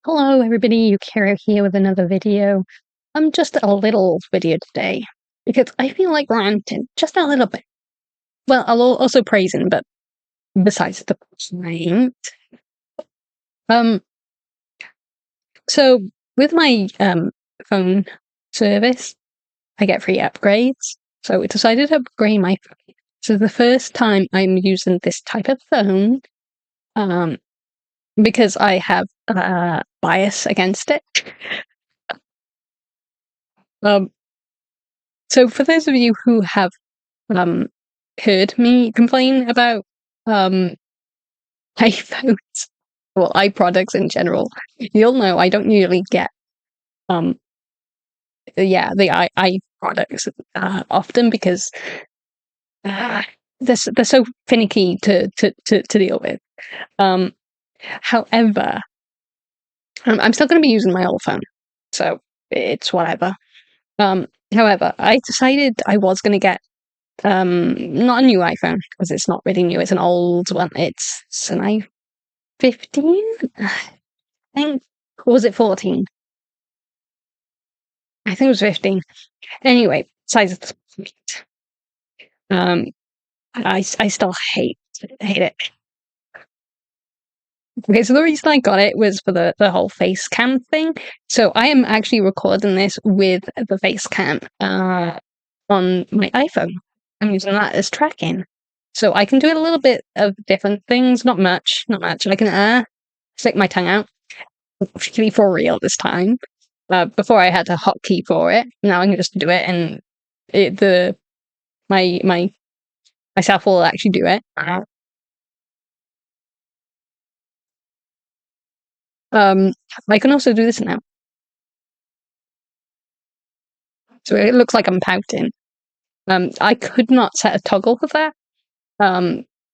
Hello everybody, Yukiro here with another video. Just a little video today, because I feel like ranting just a little bit. Well, I'll also praising, but besides the point. So with my phone service, I get free upgrades. So we decided to upgrade my phone. So the first time I'm using this type of phone, because I have a bias against it. So for those of you who have heard me complain about iPhones, well, iProducts in general, you'll know I don't usually get the iProducts often because they're so finicky to deal with. However, I'm still going to be using my old phone, so it's whatever. However, I decided I was going to get not a new iPhone because it's not really new. It's an old one. It's an i15, I think. Or was it 14? I think it was 15. Anyway, size of the point. I still hate it. Okay, so the reason I got it was for the whole face cam thing. So I am actually recording this with the face cam on my iPhone. I'm using that as tracking. So I can do a little bit of different things, not much. I can stick my tongue out, actually for real this time. Before I had a hotkey for it. Now I can just do it, and myself will actually do it. I can also do this now. So it looks like I'm pouting. I could not set a toggle for that.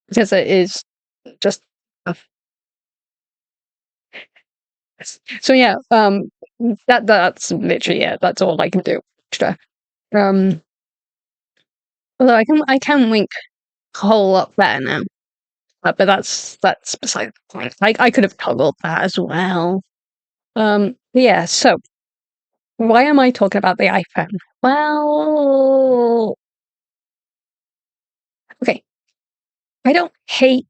Because it is just. So yeah, that's literally it. That's all I can do extra. Although I can wink a whole lot better now. But that's beside the point. I could have toggled that as well. Yeah, so why am I talking about the iPhone? Well, okay. I don't hate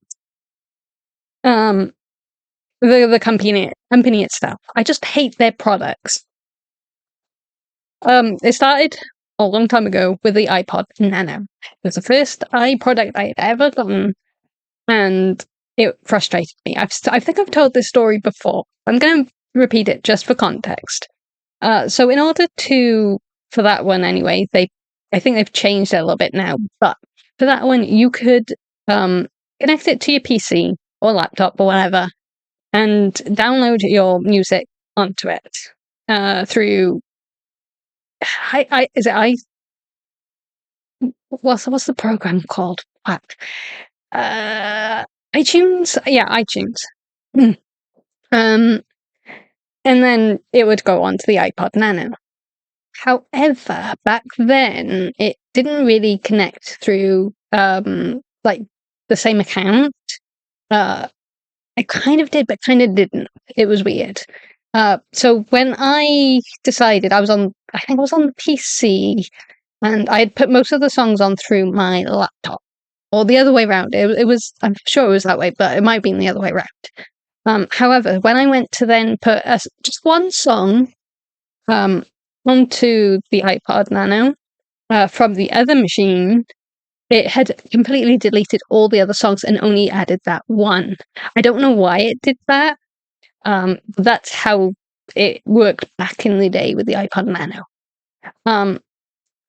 the company itself. I just hate their products. It started a long time ago with the iPod Nano. It was the first iProduct I had ever gotten, and it frustrated me. I think I've told this story before. I'm going to repeat it just for context. So in order for that one anyway, I think they've changed it a little bit now, but for that one, you could connect it to your PC or laptop or whatever, and download your music onto it through. What's the program called? iTunes. Yeah, iTunes. And then it would go onto the iPod Nano. However, back then it didn't really connect through like the same account. It kind of did, but kind of didn't. It was weird. So when I decided I think I was on the PC, and I had put most of the songs on through my laptop, or the other way around. It was, I'm sure it was that way, but it might have been the other way around. However, when I went to then put just one song onto the iPod Nano from the other machine, it had completely deleted all the other songs and only added that one. I don't know why it did that. That's how it worked back in the day with the iPod Nano.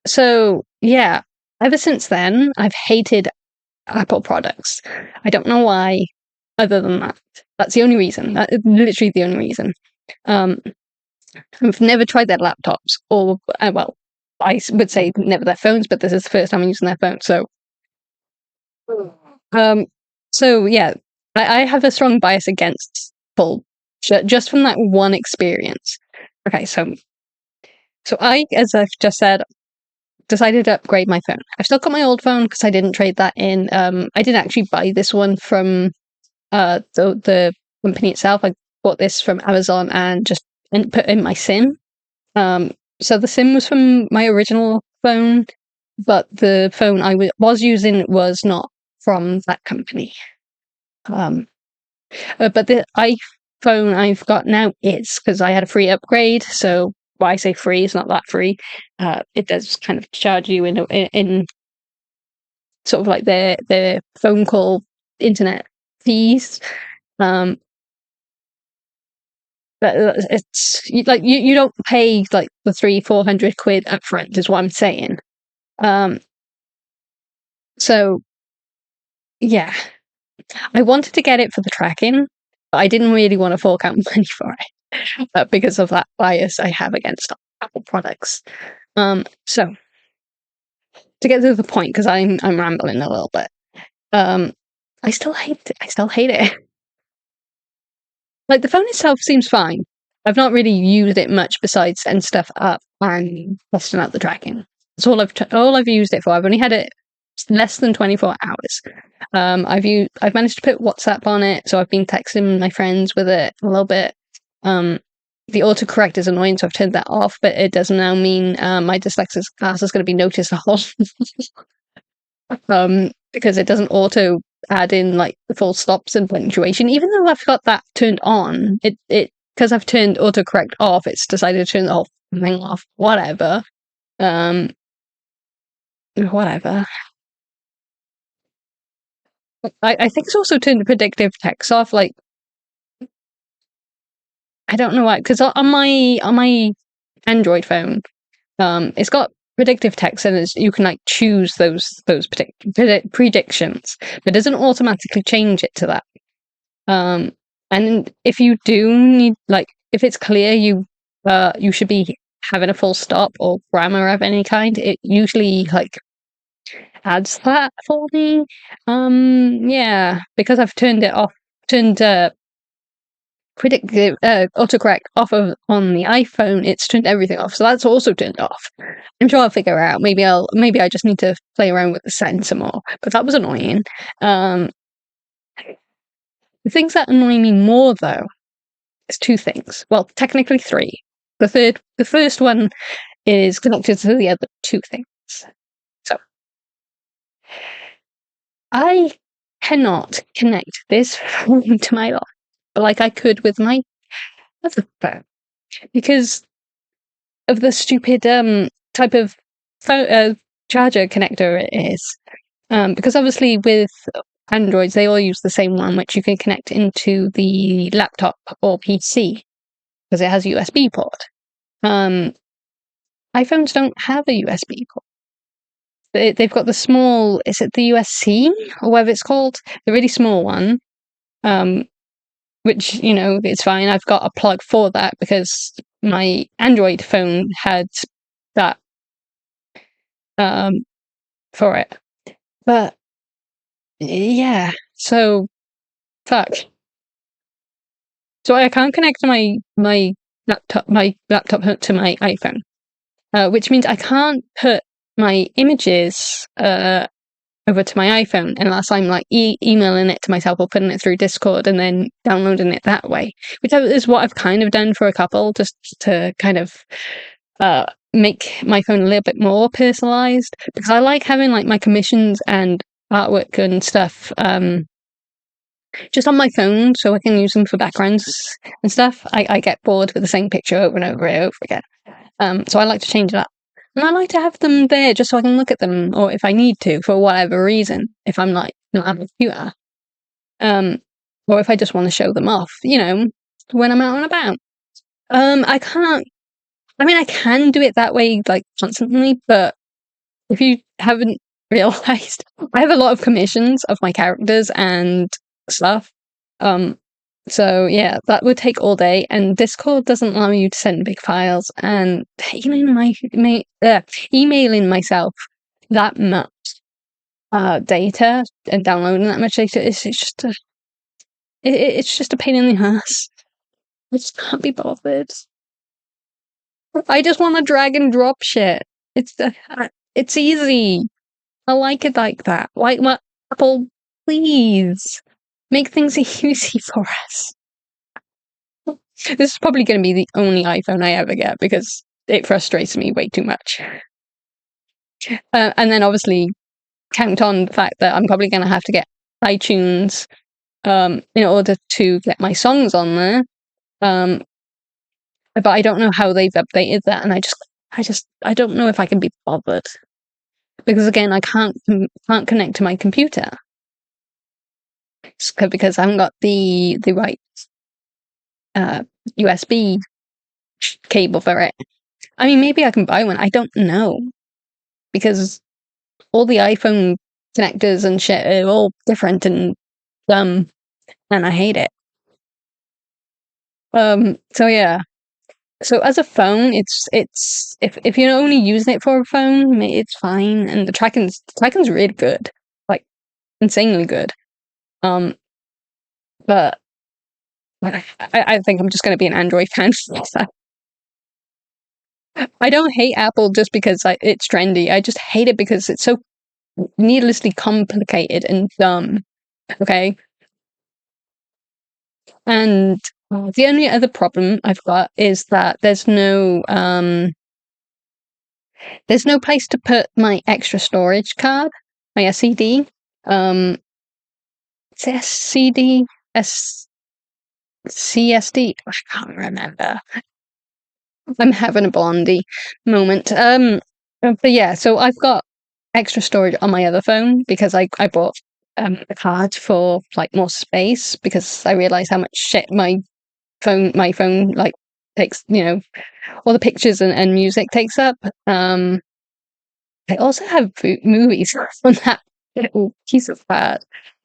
So yeah, ever since then, I've hated Apple products. I don't know why, other than that. That's the only reason. That is literally the only reason. I've never tried their laptops, or well, I would say never their phones, but this is the first time I'm using their phone. So yeah, I have a strong bias against Apple just from that one experience. Okay, so I, as I've just said, decided to upgrade my phone. I've still got my old phone because I didn't trade that in. I didn't actually buy this one from the company itself. I bought this from Amazon and just put in my SIM. So the SIM was from my original phone, but the phone I was using was not from that company. But the iPhone I've got now is, because I had a free upgrade. So when I say free, it's not that free. It does kind of charge you in sort of like their phone call internet fees. But it's like you don't pay like the 300-400 quid upfront, is what I'm saying. So yeah, I wanted to get it for the tracking, but I didn't really want to fork out money for it because of that bias I have against Apple products. So to get to the point, because I'm rambling a little bit. I still hate it. Like, the phone itself seems fine. I've not really used it much besides setting stuff up and testing out the tracking. That's all I've used it for. I've only had it less than 24 hours. I've managed to put WhatsApp on it, so I've been texting my friends with it a little bit. The autocorrect is annoying, so I've turned that off, but it does now mean my dyslexic class is going to be noticeable. Because it doesn't auto add in like the full stops and punctuation. Even though I've got that turned on, it because I've turned autocorrect off, it's decided to turn the whole thing off. Whatever. Whatever. I think it's also turned the predictive text off. Like, I don't know why, because on my Android phone, it's got predictive text, and you can like choose those predictions, but it doesn't automatically change it to that. And if you do need, like, if it's clear you should be having a full stop or grammar of any kind, it usually like adds that for me. Yeah, because I've turned it off, turned predictive autocorrect off on the iPhone. It's turned everything off, so that's also turned off. I'm sure I'll figure out. Maybe I just need to play around with the settings some more. But that was annoying. The things that annoy me more, though, is two things. Well, technically three. The first one is connected to the other two things. So I cannot connect this phone to my laptop like I could with my other phone because of the stupid type of charger connector it is. Because obviously with Androids, they all use the same one, which you can connect into the laptop or PC because it has a USB port. iPhones don't have a USB port. They've got the small, is it the USC or whatever it's called? The really small one, which, you know, it's fine. I've got a plug for that because my Android phone had that for it. But yeah, so fuck. So I can't connect my laptop to my iPhone, which means I can't put my images over to my iPhone unless I'm like emailing it to myself or putting it through Discord and then downloading it that way, which is what I've kind of done for a couple, just to kind of make my phone a little bit more personalized, because I like having like my commissions and artwork and stuff just on my phone so I can use them for backgrounds and stuff. I get bored with the same picture over and over and over again. So I like to change it up. And I like to have them there just so I can look at them, or if I need to, for whatever reason, if I'm like not on a computer. Or if I just want to show them off, you know, when I'm out and about. I can do it that way, like, constantly, but if you haven't realized, I have a lot of commissions of my characters and stuff. So yeah, that would take all day, and Discord doesn't allow you to send big files, and emailing myself that much data and downloading that much data is it's just a pain in the ass. I just can't be bothered. I just want to drag and drop shit. It's easy. I like it like that. Like, what, Apple, please make things easy for us. This is probably going to be the only iPhone I ever get because it frustrates me way too much. And then obviously count on the fact that I'm probably going to have to get iTunes in order to get my songs on there. But I don't know how they've updated that, and I don't know if I can be bothered because again, I can't connect to my computer because I haven't got the right USB cable for it. I mean, maybe I can buy one. I don't know because all the iPhone connectors and shit are all different and dumb, and I hate it. So yeah. So as a phone, it's if you're only using it for a phone, it's fine, and the tracking's really good, like insanely good. But I think I'm just going to be an Android fan. I don't hate Apple just because it's trendy. I just hate it because it's so needlessly complicated and dumb. Okay, and the only other problem I've got is that there's no place to put my extra storage card, my SCD. It's SCD, CSD. I can't remember. I'm having a blondie moment. But yeah, so I've got extra storage on my other phone because I bought a card for like more space because I realized how much shit my phone like takes, all the pictures and music takes up. I also have movies on that little piece of pad.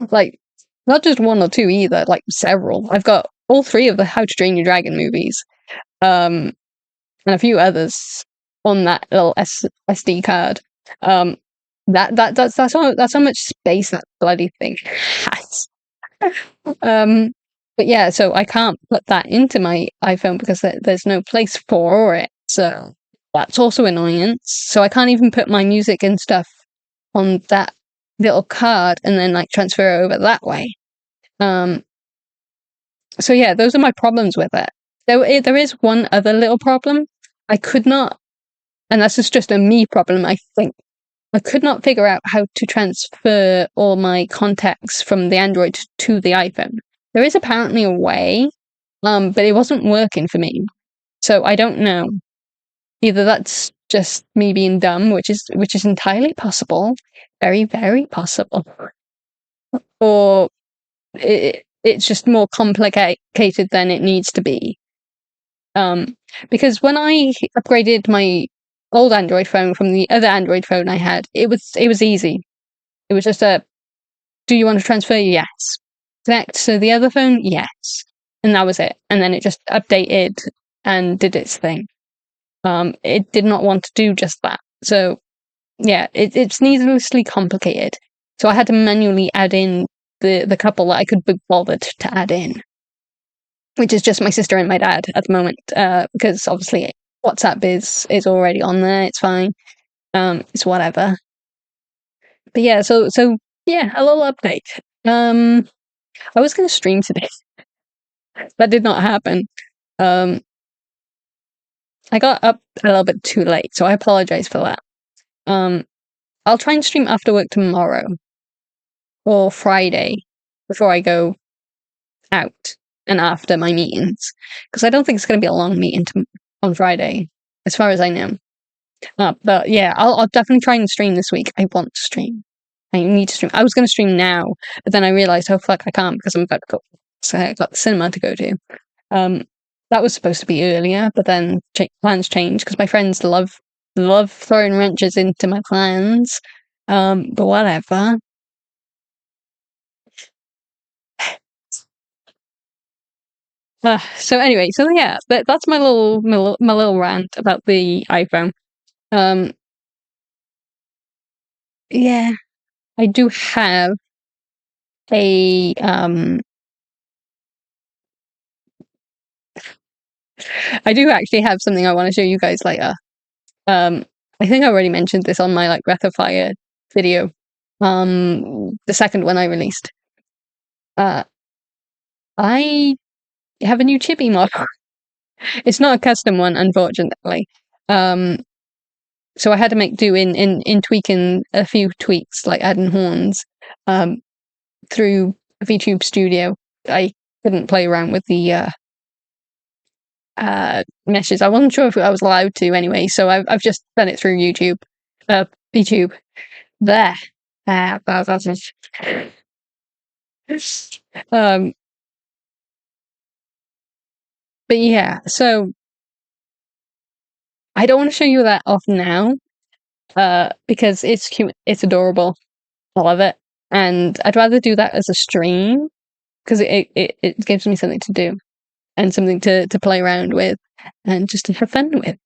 Like, not just one or two either, like several. I've got all three of the How to Train Your Dragon movies, and a few others on that little SD card. That's how much space that bloody thing has. Um, but yeah, so I can't put that into my iPhone because there's no place for it. So that's also an annoyance. So I can't even put my music and stuff on that little card and then like transfer it over that way. So yeah, those are my problems with it. There is one other little problem. I could not, and this is just a me problem, I think. I could not figure out how to transfer all my contacts from the Android to the iPhone. There is apparently a way, but it wasn't working for me. So I don't know. Either that's just me being dumb, which is entirely possible, very, very possible, or it's just more complicated than it needs to be. Because when I upgraded my old Android phone from the other Android phone I had, it was easy. It was just do you want to transfer? Yes. Connect to the other phone? Yes. And that was it. And then it just updated and did its thing. It did not want to do just that. So yeah, it's needlessly complicated. So I had to manually add in the couple that I could be bothered to add in, which is just my sister and my dad at the moment, because obviously WhatsApp is already on there. It's fine. It's whatever. But yeah, so yeah, a little update. I was going to stream today. That did not happen. I got up a little bit too late, so I apologize for that. I'll try and stream after work tomorrow or Friday before I go out and after my meetings, because I don't think it's going to be a long meeting on Friday, as far as I know. But yeah, I'll definitely try and stream this week. I want to stream. I need to stream. I was going to stream now, but then I realized, oh fuck, I can't because I'm about to go. So I got the cinema to go to. That was supposed to be earlier, but then plans changed because my friends love throwing wrenches into my plans. But whatever. So anyway, so yeah, that's my little rant about the iPhone. Yeah, I do have a I do actually have something I want to show you guys later. I think I already mentioned this on my like Breath of Fire video. The second one I released. I have a new chibi mod. It's not a custom one, unfortunately. So I had to make do in tweaking a few tweaks, like adding horns, through VTube Studio. I couldn't play around with the meshes. I wasn't sure if I was allowed to anyway, so I've just done it through YouTube, VTube. There, that's it. Um, but yeah, so I don't want to show you that off now, because it's cute, it's adorable, I love it, and I'd rather do that as a stream because it gives me something to do and something to play around with and just to have fun with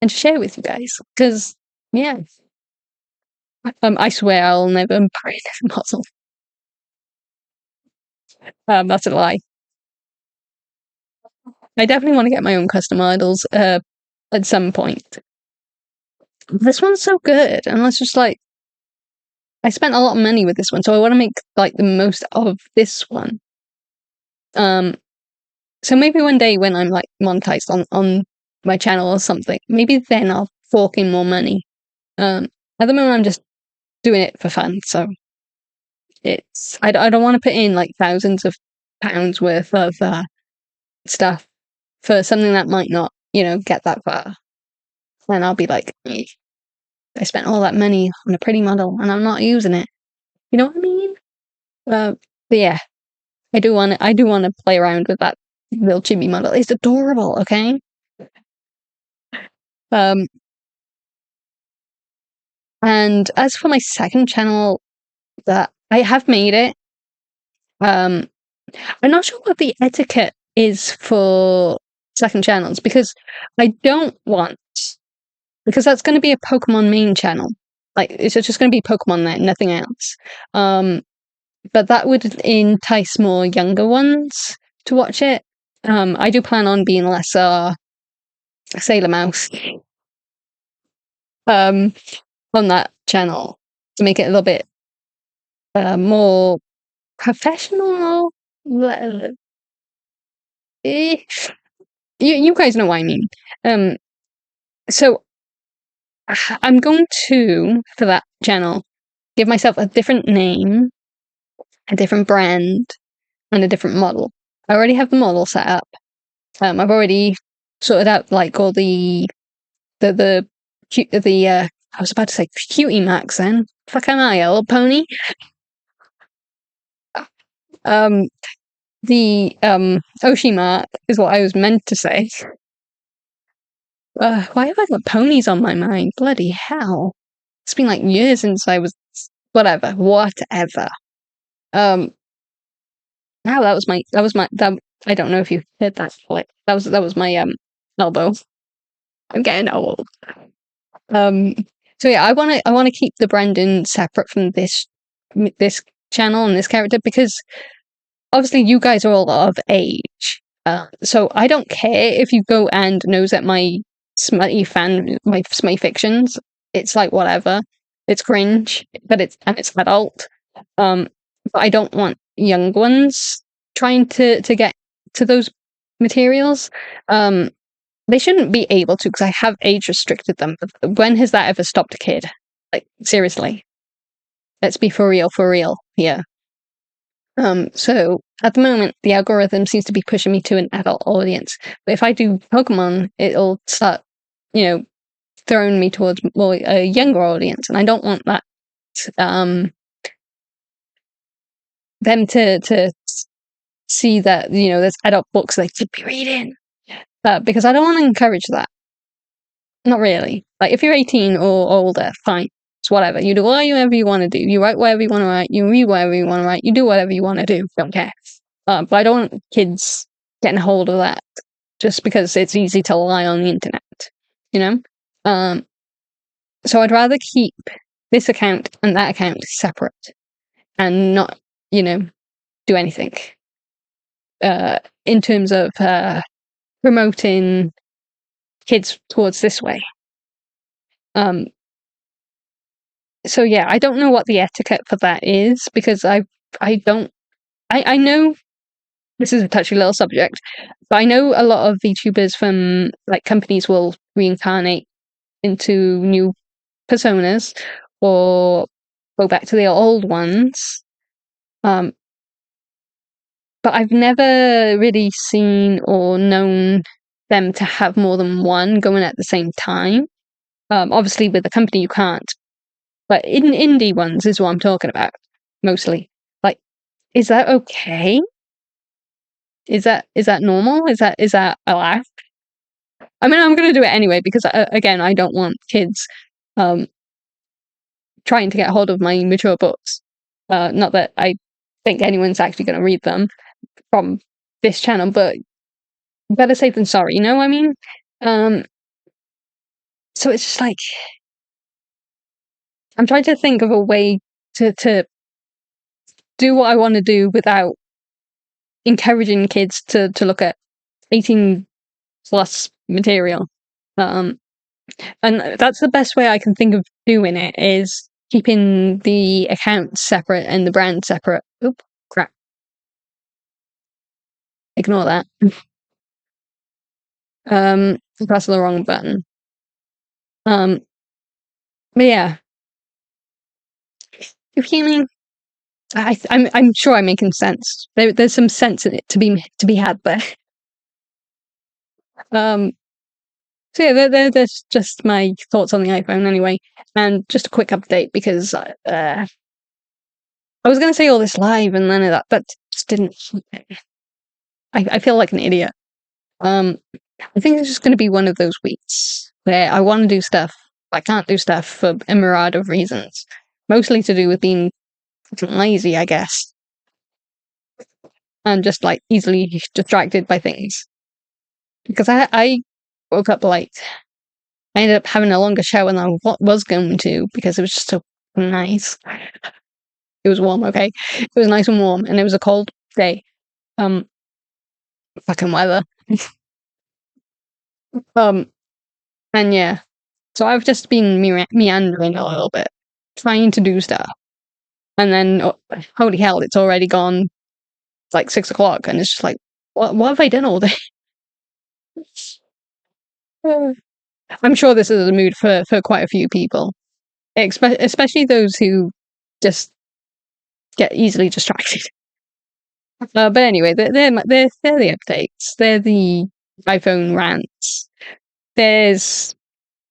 and to share with you guys. Because yeah, I swear I'll never buy this model. That's a lie. I definitely want to get my own custom idols at some point. This one's so good, and it's just like I spent a lot of money with this one, so I want to make like the most of this one. So maybe one day when I'm like monetized on my channel or something, maybe then I'll fork in more money. At the moment, I'm just doing it for fun, so I don't want to put in like thousands of pounds worth of stuff for something that might not, get that far. And I'll be like, "Eh, I spent all that money on a pretty model and I'm not using it." You know what I mean? But yeah, I do want to play around with that little chibi model. It's adorable, okay? Um, and as for my second channel, that I have made it. I'm not sure what the etiquette is for second channels because I don't want, because that's going to be a Pokemon main channel. Like it's just going to be Pokemon there, nothing else. But that would entice more younger ones to watch it. I do plan on being less Sailor Mouse on that channel to make it a little bit more professional. Eh, you guys know what I mean. So I'm going to, for that channel, give myself a different name, a different brand, and a different model. I already have the model set up. I've already sorted out like all the I was about to say cutie marks then. Fuck am I, a little pony? Um the Oshi mark is what I was meant to say. Why have I got ponies on my mind? Bloody hell. It's been like years since I was whatever. Um now that I don't know if you heard that click. That was my elbow. I'm getting old. Um so yeah, I wanna keep the branding separate from this channel and this character because obviously you guys are all of age. So I don't care if you go and nose at my smutty fictions. It's like whatever. It's cringe, but it's adult. But I don't want young ones trying to get to those materials. They shouldn't be able to because I have age restricted them. When has that ever stopped a kid? Like seriously, let's be for real here. So at the moment, the algorithm seems to be pushing me to an adult audience. But if I do Pokemon, it'll start, throwing me towards more a younger audience, and I don't want that. Them to see that there's adult books they should be reading, because I don't want to encourage that. Not really. Like if you're 18 or older, fine. It's whatever. You do whatever you want to do. You write whatever you want to write. You read whatever you want to write. You do whatever you want to do. Don't care. But I don't want kids getting a hold of that just because it's easy to lie on the internet, you know? So I'd rather keep this account and that account separate and not, do anything in terms of promoting kids towards this way. So yeah, I don't know what the etiquette for that is because I know this is a touchy little subject, but I know a lot of VTubers from like companies will reincarnate into new personas or go back to the old ones. But I've never really seen or known them to have more than one going at the same time. Obviously, with a company, you can't. But in indie ones is what I'm talking about, mostly. Like, is that okay? Is that normal? Is that allowed? I mean, I'm going to do it anyway because, again, I don't want kids trying to get hold of my mature books. Not that I think anyone's actually going to read them from this channel, but better safe than sorry, you know what I mean? So it's just like, I'm trying to think of a way to do what I want to do without encouraging kids to look at 18 plus material. And that's the best way I can think of doing it, is keeping the accounts separate and the brand separate. Oop, crap. Ignore that. Press the wrong button. But yeah. You hear me? I'm sure I'm making sense. There's some sense in it to be had there. So yeah, there's just my thoughts on the iPhone anyway, and just a quick update because I was going to say all this live, and then that just didn't. I feel like an idiot. I think it's just going to be one of those weeks where I want to do stuff, I can't do stuff for a myriad of reasons, mostly to do with being lazy, I guess, and just like easily distracted by things. Because I woke up late. I ended up having a longer shower than I was going to because it was just so nice. It was warm, okay? It was nice and warm, and it was a cold day. Fucking weather. And yeah. So I've just been meandering a little bit, trying to do stuff. And then, holy hell, it's already gone. It's like 6 o'clock, and it's just like, what have I done all day? I'm sure this is a mood for quite a few people, especially those who just get easily distracted. But anyway, they're the updates. They're the iPhone rants. There's,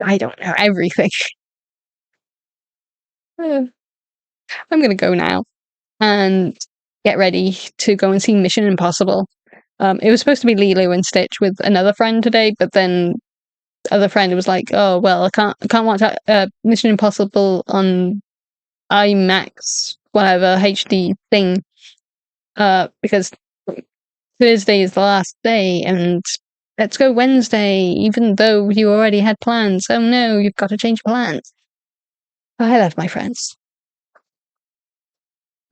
I don't know, everything. I'm gonna go now and get ready to go and see Mission Impossible. It was supposed to be Lilo and Stitch with another friend today, but then the other friend was like, "Oh well, I can't watch Mission Impossible on IMAX, whatever HD thing, because Thursday is the last day, and let's go Wednesday, even though you already had plans. Oh no, you've got to change plans." I love my friends.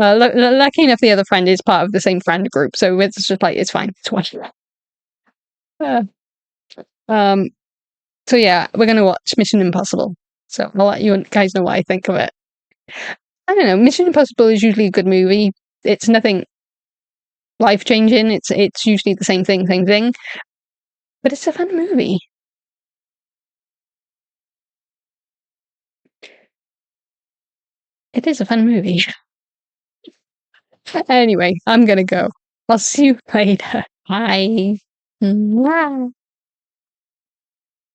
Lucky enough, the other friend is part of the same friend group, so it's just like, it's fine. It's watch. So yeah, we're gonna watch Mission Impossible. So I'll let you guys know what I think of it. I don't know. Mission Impossible is usually a good movie. It's nothing life changing. It's usually the same thing, but it's a fun movie. It is a fun movie. Anyway, I'm gonna go. I'll see you later. Bye. Mwah.